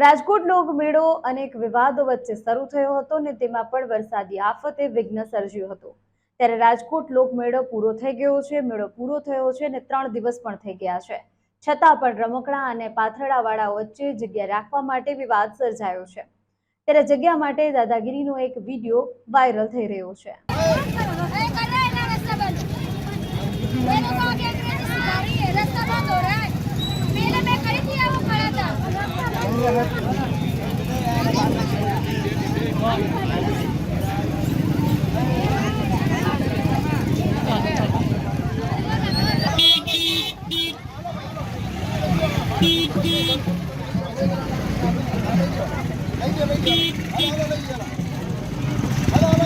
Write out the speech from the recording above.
રાજકોટ લોકમેળો અનેક વિવાદો વચ્ચે શરૂ થયો હતો અને તેમાં પણ વરસાદી આફતે વિઘ્ન સર્જ્યું હતું। ત્યારે રાજકોટ લોકમેળો પૂરો થઈ ગયો છે। મેળો પૂરો થયો છે અને 3 દિવસ પણ થઈ ગયા છે, છતાં પણ રમકડા અને પાથરડાવાળાઓ વચ્ચે જગ્યા રાખવા માટે વિવાદ સર્જાયો છે। ત્યારે જગ્યા માટે દાદાગીરીનો એક વિડીયો વાયરલ થઈ રહ્યો છે। हेलो